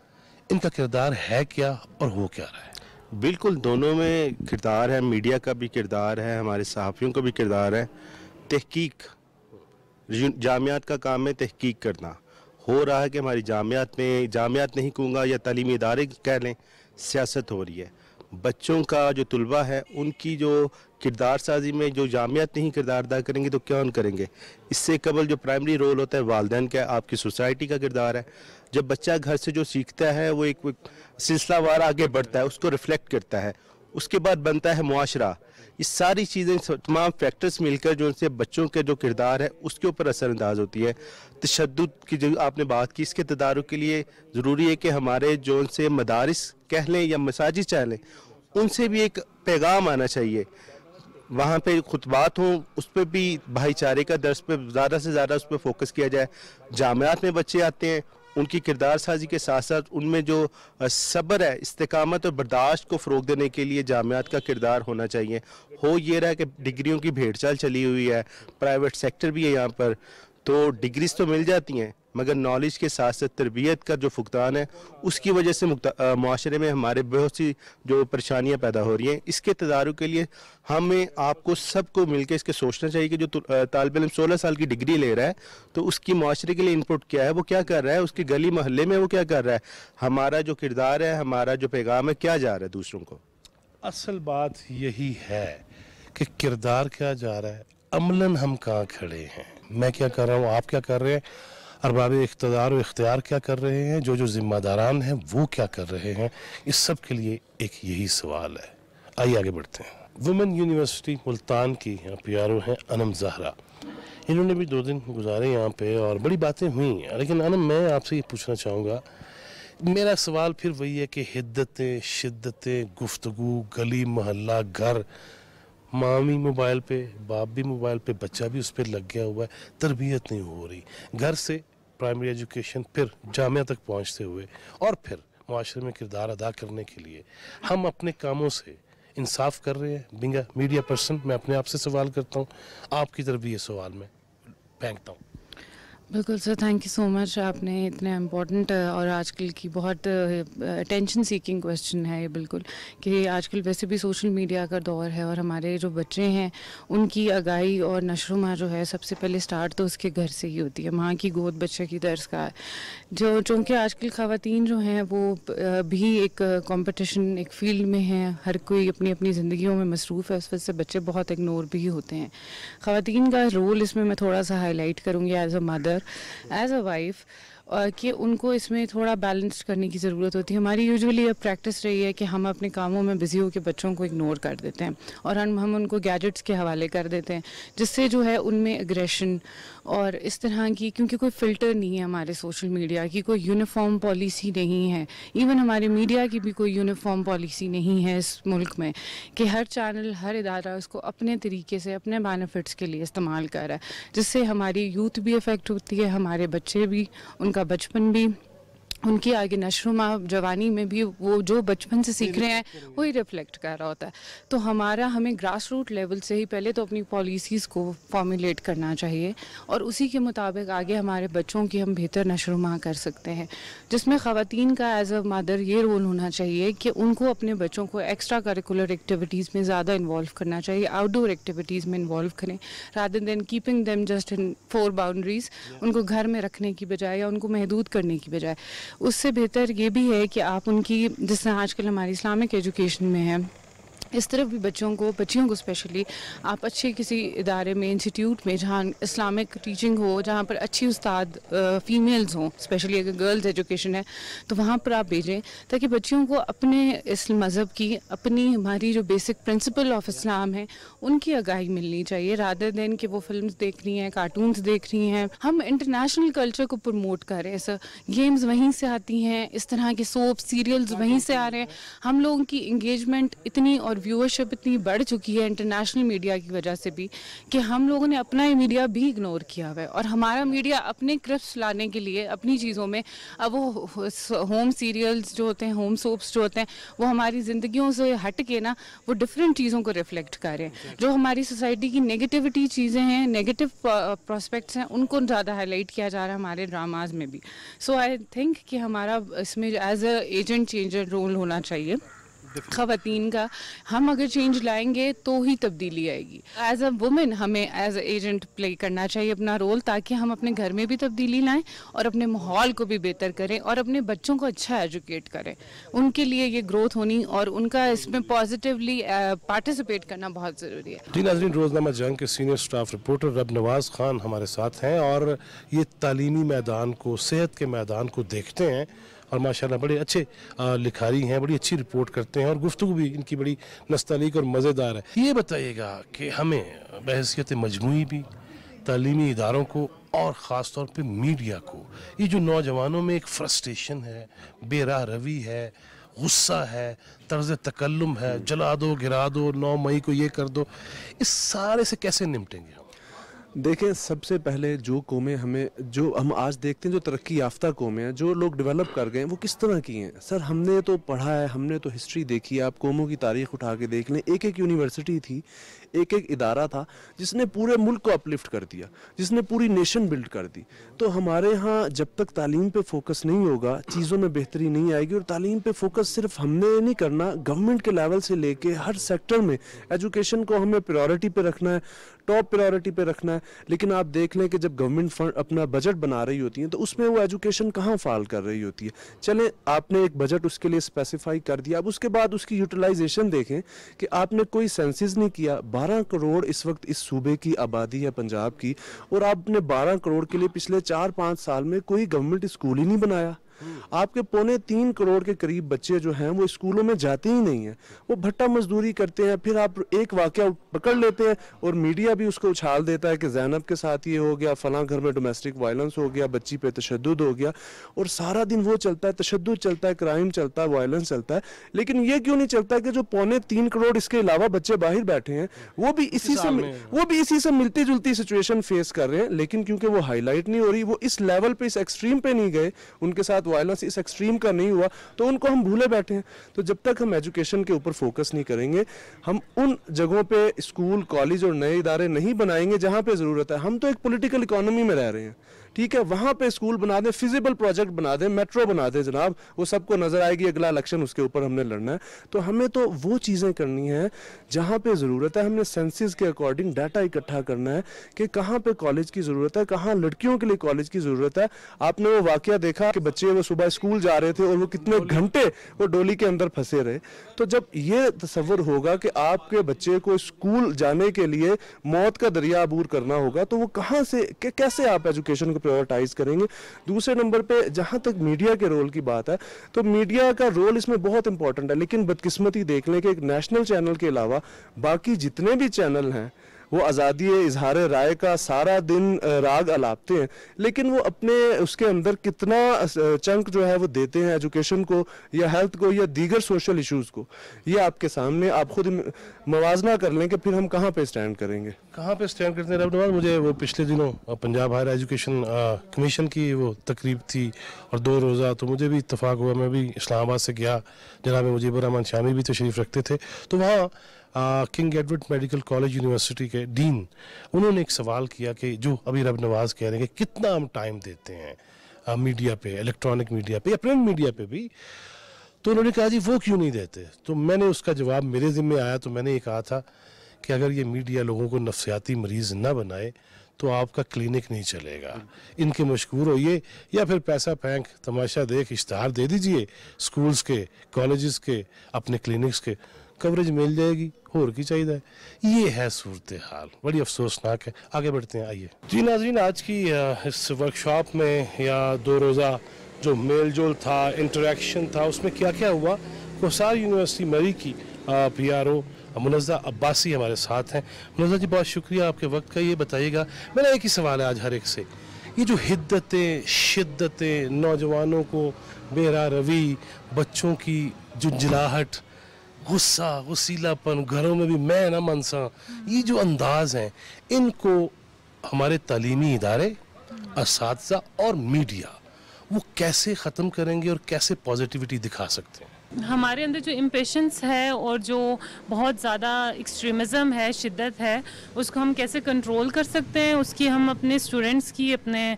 इनका किरदार है क्या और हो क्या रहा है? बिल्कुल, दोनों में किरदार है। मीडिया का भी किरदार है, हमारे सहाफ़ियों का भी किरदार है। तहकीक, जामियात का काम है तहकीक करना। हो रहा है कि हमारी जामियात में, जामियात नहीं कहूँगा या तालीमी इदारे कह लें, सियासत हो रही है। बच्चों का जो तुलबा है उनकी जो किरदार साजी में जो जामियात नहीं किरदार अदा करेंगे तो कौन करेंगे? इससे कबल जो प्राइमरी रोल होता है वालिदैन का, आपकी सोसाइटी का किरदार है। जब बच्चा घर से जो सीखता है वो एक सिलसिलावार आगे बढ़ता है, उसको रिफ्लेक्ट करता है, उसके बाद बनता है मुआशरा। ये सारी चीज़ें, तमाम फैक्टर्स मिलकर जो उनसे बच्चों के जो किरदार है उसके ऊपर असरअंदाज होती है। तशद्दुद की जो आपने बात की, इसके तदारुक के लिए ज़रूरी है कि हमारे जो उनसे मदारिस कह लें या मसाजिद चाह लें, उनसे भी एक पैगाम आना चाहिए। वहाँ पे खुतबात हों, उस पर भी भाईचारे का दर्स पे ज़्यादा से ज़्यादा उस पर फोकस किया जाए। जामियात में बच्चे आते हैं, उनकी किरदार साजी के साथ साथ उनमें जो सब्र है, इस्तिकामत और बर्दाश्त को फ़रोग देने के लिए जामियात का किरदार होना चाहिए। हो ये रहा है कि डिग्रियों की भेड़ चाल चली हुई है, प्राइवेट सेक्टर भी है यहाँ पर, तो डिग्रीज तो मिल जाती हैं मगर नॉलेज के साथ साथ तरबियत का जो फुकदान है उसकी वजह से माशरे में हमारे बहुत सी जो परेशानियां पैदा हो रही हैं। इसके तदारुक के लिए हमें आपको सबको मिलकर इसके सोचना चाहिए कि जो तालिब इल्म 16 साल की डिग्री ले रहा है तो उसकी माशरे के लिए इनपुट क्या है, वो क्या कर रहा है, उसकी गली मोहल्ले में वो क्या कर रहा है, हमारा जो किरदार है, हमारा जो पैगाम है क्या जा रहा है दूसरों को। असल बात यही है कि किरदार क्या जा रहा है, अमलन हम कहाँ खड़े हैं, मैं क्या कर रहा हूँ, आप क्या कर रहे हैं, अरबाब इख्तियार और इख्तियार क्या कर रहे हैं, जो जो जिम्मेदारान हैं वो क्या कर रहे हैं। इस सब के लिए एक यही सवाल है। आइए आगे बढ़ते हैं। वुमेन यूनिवर्सिटी मुल्तान की यहाँ पीआरओ हैं अनम ज़हरा। इन्होंने भी 2 दिन गुजारे यहाँ पे और बड़ी बातें हुई। लेकिन अनम, मैं आपसे ये पूछना चाहूँगा, मेरा सवाल फिर वही है कि हिद्दतें, शिद्दतें, गुफ्तगू, गली मोहल्ला, घर, माँ भी मोबाइल पे, बाप भी मोबाइल पे, बच्चा भी उस पर लग गया हुआ है, तरबियत नहीं हो रही। घर से प्राइमरी एजुकेशन, फिर जामिया तक पहुँचते हुए और फिर माशरे में किरदार अदा करने के लिए हम अपने कामों से इंसाफ कर रहे हैं। बिंग मीडिया पर्सन मैं अपने आप से सवाल करता हूँ, आपकी तरफ भी ये सवाल मैं फेंकता हूँ। बिल्कुल sir, thank you so much. आपने इतने इम्पोर्टेंट और आजकल की बहुत अटेंशन सीकिंग क्वेश्चन है ये, बिल्कुल, कि आजकल वैसे भी सोशल मीडिया का दौर है और हमारे जो बच्चे हैं उनकी आगाही और नशोमा जो है सबसे पहले स्टार्ट तो उसके घर से ही होती है। माँ की गोद बच्चे की दर्स का जो, चूँकि आजकल ख़वातीन जो हैं वो भी एक कंपटीशन, एक फील्ड में हैं, हर कोई अपनी अपनी ज़िंदगियों में मसरूफ़ है, उस वजह से बच्चे बहुत इग्नोर भी होते हैं। ख़वातीन का रोल इसमें मैं थोड़ा सा हाईलाइट करूँगी as a mother, as a wife, कि उनको इसमें थोड़ा बैलेंस करने की ज़रूरत होती है। हमारी यूजुअली अब प्रैक्टिस रही है कि हम अपने कामों में बिज़ी होकर बच्चों को इग्नोर कर देते हैं और हम उनको गैजेट्स के हवाले कर देते हैं, जिससे जो है उनमें एग्रेशन और इस तरह की, क्योंकि कोई फ़िल्टर नहीं है हमारे सोशल मीडिया की, कोई यूनिफॉर्म पॉलिसी नहीं है, इवन हमारे मीडिया की भी कोई यूनिफॉर्म पॉलिसी नहीं है इस मुल्क में, कि हर चैनल, हर इदारा उसको अपने तरीके से अपने बेनिफिट्स के लिए इस्तेमाल कर रहा है, जिससे हमारी यूथ भी अफेक्ट होती है, हमारे बच्चे भी, उनका बचपन भी, उनकी आगे नशोमा जवानी में भी वो जो बचपन से सीख रहे हैं वही रिफ्लेक्ट कर रहा होता है। तो हमें ग्रास रूट लेवल से ही पहले तो अपनी पॉलिसीज़ को फॉर्मुलेट करना चाहिए और उसी के मुताबिक आगे हमारे बच्चों की हम बेहतर नशोमा कर सकते हैं, जिसमें ख़वातीन का एज अ मदर ये रोल होना चाहिए कि उनको अपने बच्चों को एक्स्ट्रा करिकुलर एक्टिविटीज़ में ज़्यादा इन्वॉल्व करना चाहिए, आउटडोर एक्टिविटीज़ में इन्वॉल्व करें, rather than keeping them just in 4 boundaries, उनको घर में रखने की बजाय या उनको महदूद करने की बजाय। उससे बेहतर ये भी है कि आप उनकी, जिस तरह आजकल हमारी इस्लामिक एजुकेशन में है, इस तरफ भी बच्चियों को स्पेशली आप अच्छे किसी इदारे में, इंस्टीट्यूट में जहाँ इस्लामिक टीचिंग हो, जहाँ पर अच्छी उस्ताद फ़ीमेल्स हों, स्पेशली अगर गर्ल्स एजुकेशन है तो वहाँ पर आप भेजें, ताकि बच्चियों को अपने इस मज़हब की, अपनी हमारी जो बेसिक प्रिंसिपल ऑफ इस्लाम है उनकी आगाही मिलनी चाहिए, रादर देन कि वो फिल्म्स देख रही हैं, कार्टून्स देख रही हैं। हम इंटरनेशनल कल्चर को प्रमोट कर रहे हैं सर, गेम्स वहीं से आती हैं, इस तरह के सोप सीरियल्स वहीं से आ रहे हैं, हम लोगों की इंगेजमेंट इतनी और व्यूअरशिप इतनी बढ़ चुकी है इंटरनेशनल मीडिया की वजह से भी, कि हम लोगों ने अपना ही मीडिया भी इग्नोर किया हुआ है और हमारा मीडिया अपने क्रिप्स लाने के लिए अपनी चीज़ों में, अब वो होम सीरियल्स जो होते हैं, होम सोप्स जो होते हैं, वो हमारी ज़िंदगियों से हट के ना वो डिफरेंट चीज़ों को रिफ्लेक्ट कर रहे हैं, जो हमारी सोसाइटी की नेगेटिविटी चीज़ें हैं, नेगेटिव प्रोस्पेक्ट्स हैं, उनको ज़्यादा हाईलाइट किया जा रहा है हमारे ड्रामाज में भी। सो आई थिंक कि हमारा इसमें as a agent changer role होना चाहिए ख़वातीन का। हम अगर चेंज लाएंगे तो ही तब्दीली आएगी। एज अ वुमेन हमें एज अ एजेंट प्ले करना चाहिए अपना रोल, ताकि हम अपने घर में भी तब्दीली लाएं और अपने माहौल को भी बेहतर करें और अपने बच्चों को अच्छा एजुकेट करें। उनके लिए ये ग्रोथ होनी और उनका इसमें पॉजिटिवली पार्टिसिपेट करना बहुत ज़रूरी है। जी नाज़रीन, रोज़नामा जंग के सीनियर स्टाफ रिपोर्टर रब नवाज़ खान हमारे साथ हैं और ये तालीमी मैदान को, सेहत के मैदान को देखते हैं और माशाल्लाह बड़े अच्छे लिखारी हैं, बड़ी अच्छी रिपोर्ट करते हैं और गुफ्तगू भी इनकी बड़ी नस्तालीक और मज़ेदार है। ये बताइएगा कि हमें बहैसियत मजमूई भी तालीमी इदारों को और ख़ास तौर पे मीडिया को, ये जो नौजवानों में एक फ्रस्ट्रेशन है, बेराह रवी है, गुस्सा है, तर्ज तकल्लुम है, जला दो गिरा दो, 9 मई को ये कर दो, इस सारे से कैसे निपटेंगे हम? देखें, सबसे पहले जो कौमें हमें, जो हम आज देखते हैं जो तरक्की याफ्ता कौमें हैं, जो लोग डेवलप कर गए हैं, वो किस तरह की हैं? सर, हमने तो पढ़ा है, हमने तो हिस्ट्री देखी है। आप कौमों की तारीख उठा के देख लें, एक एक यूनिवर्सिटी थी, एक एक इदारा था जिसने पूरे मुल्क को अपलिफ्ट कर दिया, जिसने पूरी नेशन बिल्ड कर दी। तो हमारे यहाँ जब तक तालीम पे फोकस नहीं होगा, चीज़ों में बेहतरी नहीं आएगी। और तालीम पे फोकस सिर्फ हमने नहीं करना, गवर्नमेंट के लेवल से लेके हर सेक्टर में एजुकेशन को हमें प्रायोरिटी पे रखना है, टॉप प्रायोरिटी पे रखना है। लेकिन आप देख लें कि जब गवर्नमेंट फंड अपना बजट बना रही होती है तो उसमें वो एजुकेशन कहाँ फाल कर रही होती है। चलें, आपने एक बजट उसके लिए स्पेसिफाई कर दिया, अब उसके बाद उसकी यूटिलाइजेशन देखें कि आपने कोई सेंसिस नहीं किया। 12 करोड़ इस वक्त इस सूबे की आबादी है पंजाब की, और आपने 12 करोड़ के लिए पिछले 4-5 साल में कोई गवर्नमेंट स्कूल ही नहीं बनाया। आपके 2.25 करोड़ के करीब बच्चे जो हैं वो स्कूलों में जाते ही नहीं हैं, वो भट्टा मजदूरी करते हैं। फिर आप एक वाकया पकड़ लेते हैं और मीडिया भी उसको उछाल देता है कि ज़ैनब के साथ ये हो गया, फलां घर में डोमेस्टिक वायलेंस हो गया, बच्ची पे तशद्दुद हो गया, और सारा दिन वो चलता है, तशद्दुद चलता है, क्राइम चलता है, वायलेंस चलता है। लेकिन ये क्यों नहीं चलता कि जो 2.25 करोड़ इसके अलावा बच्चे बाहर बैठे हैं वो भी इसी से मिलती जुलती सिचुएशन फेस कर रहे हैं। लेकिन क्योंकि वो हाईलाइट नहीं हो रही, वो इस लेवल पे, इस एक्सट्रीम पे नहीं गए, उनके साथ वायलेंस इस एक्सट्रीम का नहीं हुआ, तो उनको हम भूले बैठे हैं। तो जब तक हम एजुकेशन के ऊपर फोकस नहीं करेंगे, हम उन जगहों पे स्कूल, कॉलेज और नए इदारे नहीं बनाएंगे जहां पे ज़रूरत है। हम तो एक पॉलिटिकल इकोनॉमी में रह रहे हैं, ठीक है, वहां पे स्कूल बना दें, फिजिबल प्रोजेक्ट बना दें, मेट्रो बना दें जनाब, वो सबको नजर आएगी, अगला इलेक्शन उसके ऊपर हमने लड़ना है। तो हमें तो वो चीज़ें करनी है जहां पे ज़रूरत है। हमने सेंसिस के अकॉर्डिंग डाटा इकट्ठा करना है कि कहाँ पे कॉलेज की ज़रूरत है, कहाँ लड़कियों के लिए कॉलेज की ज़रूरत है। आपने वो वाकया देखा कि बच्चे वो सुबह स्कूल जा रहे थे और वो कितने घंटे वो डोली के अंदर फंसे रहे। तो जब ये तसव्वुर होगा कि आपके बच्चे को स्कूल जाने के लिए मौत का दरिया अबूर करना होगा, तो वो कहाँ से, कैसे आप एजुकेशन को प्रायोरिटाइज करेंगे। दूसरे नंबर पे जहां तक मीडिया के रोल की बात है, तो मीडिया का रोल इसमें बहुत इंपॉर्टेंट है। लेकिन बदकिस्मती देख लें कि एक नेशनल चैनल के अलावा बाकी जितने भी चैनल हैं वो आज़ादी इजहार राय का सारा दिन राग अलापते हैं, लेकिन वो अपने उसके अंदर कितना चंक जो है वो देते हैं एजुकेशन को या हेल्थ को या दीगर सोशल इश्यूज़ को, ये आपके सामने, आप खुद मवाजना कर लें कि फिर हम कहाँ पे स्टैंड करेंगे, कहाँ पे स्टैंड करते हैं। रबनवाज, मुझे वो पिछले दिनों पंजाब हायर एजुकेशन कमीशन की वो तकरीब थी और 2 रोज़ा, तो मुझे भी इत्तफाक हुआ, मैं भी इस्लामाबाद से गया, जनाब मुजीबुर रहमान शामी भी तशरीफ़ रखते थे। तो वहाँ king Edward medical college university के डीन, उन्होंने एक सवाल किया कि जो अभी रब नवाज कह रहे हैं कि कितना हम टाइम देते हैं मीडिया पे, इलेक्ट्रॉनिक मीडिया पे या प्रिंट मीडिया पे भी, तो उन्होंने कहा जी वो क्यों नहीं देते। तो मैंने उसका जवाब मेरे ज़िम्मे आया, तो मैंने ये कहा था कि अगर ये मीडिया लोगों को नफ्सियाती मरीज़ ना बनाए तो आपका क्लिनिक नहीं चलेगा। इनके मशहूर होइए या फिर पैसा फेंक, तमाशा देख, इश्तहार दे दीजिए स्कूल्स के, कॉलेजेस के, अपने क्लिनिक्स के, कवरेज मिल जाएगी, और की चाहिए। ये है सूरत हाल, बड़ी अफसोसनाक है। आगे बढ़ते हैं, आइए जी नाज़रीन, आज की इस वर्कशॉप में या 2 रोज़ा जो मेल जोल था, इंटरेक्शन था, उसमें क्या क्या हुआ। कोसार यूनिवर्सिटी मरी की PRO मुनज़्ज़ा अब्बासी हमारे साथ हैं। मुनज़्ज़ा जी, बहुत शुक्रिया आपके वक्त का। ये बताइएगा, मेरा एक ही सवाल है आज हर एक से, ये जो हिद्दतें, शिद्दतें, नौजवानों को बेरा रवि, बच्चों की जुंजलाहट, गुस्सा, गुस्सीलापन, घरों में भी मैं ना मनसा, ये जो अंदाज हैं, इनको हमारे तालीमी इदारे, असातिज़ा और मीडिया वो कैसे ख़त्म करेंगे और कैसे पॉजिटिविटी दिखा सकते हैं? हमारे अंदर जो इम्पेशंस है और जो बहुत ज़्यादा एक्सट्रीमिज़म है, शिद्दत है, उसको हम कैसे कंट्रोल कर सकते हैं, उसकी हम अपने स्टूडेंट्स की, अपने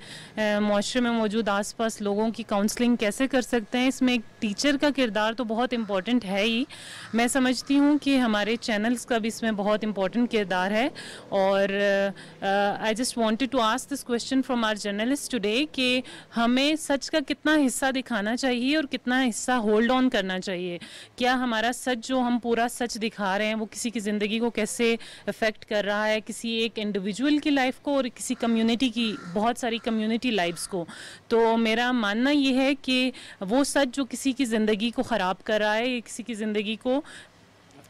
माशरे में मौजूद आसपास लोगों की काउंसलिंग कैसे कर सकते हैं। इसमें एक टीचर का किरदार तो बहुत इम्पॉर्टेंट है ही। मैं समझती हूँ कि हमारे चैनल्स का भी इसमें बहुत इम्पॉर्टेंट किरदार है। और I just wanted to ask this question from our journalist today कि हमें सच का कितना हिस्सा दिखाना चाहिए और कितना हिस्सा होल्ड ऑन करना चाहिए। क्या हमारा सच, जो हम पूरा सच दिखा रहे हैं, वो किसी की ज़िंदगी को कैसे अफेक्ट कर रहा है, किसी एक इंडिविजुअल की लाइफ को और किसी कम्युनिटी की, बहुत सारी कम्युनिटी लाइफ्स को। तो मेरा मानना ये है कि वो सच जो किसी की ज़िंदगी को ख़राब कर रहा है, किसी की ज़िंदगी को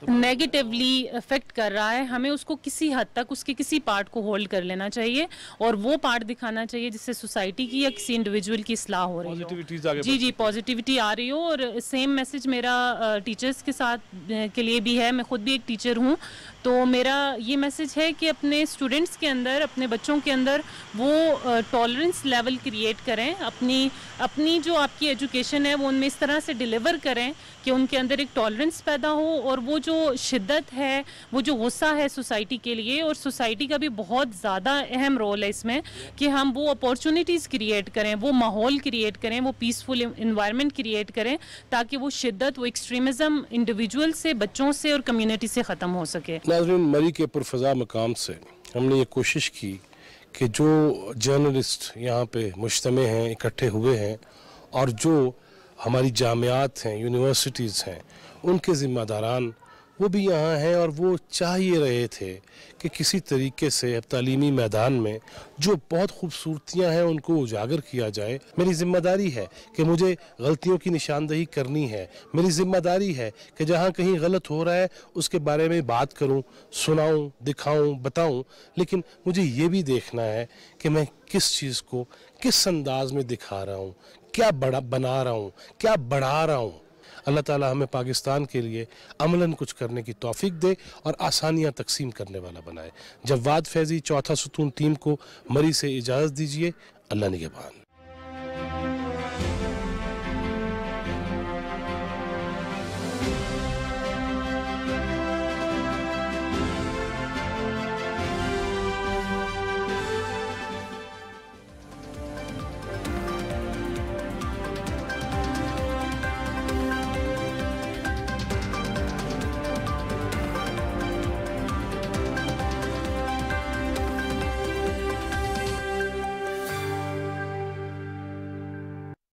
नेगेटिवली अफेक्ट कर रहा है, हमें उसको किसी हद तक उसके किसी पार्ट को होल्ड कर लेना चाहिए और वो पार्ट दिखाना चाहिए जिससे सोसाइटी की या किसी इंडिविजुअल की इस्लाह हो रही हो। जी, पॉजिटिविटी आ रही हो। और सेम मैसेज मेरा टीचर्स के साथ के लिए भी है। मैं खुद भी एक टीचर हूँ, तो मेरा ये मैसेज है कि अपने स्टूडेंट्स के अंदर, अपने बच्चों के अंदर वो टॉलरेंस लेवल क्रिएट करें। अपनी जो आपकी एजुकेशन है वो उनमें इस तरह से डिलीवर करें कि उनके अंदर एक टॉलरेंस पैदा हो और वो जो शिद्दत है, वो जो गुस्सा है सोसाइटी के लिए, और सोसाइटी का भी बहुत ज़्यादा अहम रोल है इसमें कि हम वो अपॉर्चुनिटीज़ क्रिएट करें, वो माहौल क्रिएट करें, वो पीसफुल इन्वायरमेंट क्रिएट करें ताकि वो शिद्दत, वो एक्सट्रीमिज़म इंडिविजुअल से, बच्चों से और कम्युनिटी से ख़त्म हो सके। नाज़रीन, मरी के पुरफ़ज़ा मकाम से हमने ये कोशिश की कि जो जर्नलिस्ट यहाँ पे मुज्तमे हैं, इकट्ठे हुए हैं, और जो हमारी जामियात हैं, यूनिवर्सिटीज़ हैं, उनके ज़िम्मेदारान वो भी यहाँ हैं और वो चाह ये रहे थे कि किसी तरीके से अब तालीमी मैदान में जो बहुत खूबसूरतियाँ हैं उनको उजागर किया जाए। मेरी ज़िम्मेदारी है कि मुझे गलतियों की निशानदही करनी है। मेरी ज़िम्मेदारी है कि जहाँ कहीं गलत हो रहा है उसके बारे में बात करूँ, सुनाऊँ, दिखाऊँ, बताऊँ, लेकिन मुझे ये भी देखना है कि मैं किस चीज़ को किस अंदाज में दिखा रहा हूँ, क्या बड़ा बना रहा हूँ, क्या बढ़ा रहा हूँ। अल्लाह ताला हमें पाकिस्तान के लिए अमलन कुछ करने की तौफीक दे और आसानियाँ तकसीम करने वाला बनाए। जवाद फैज़ी, चौथा सुतून टीम को मरी से इजाज़त दीजिए। अल्लाह निगहबान।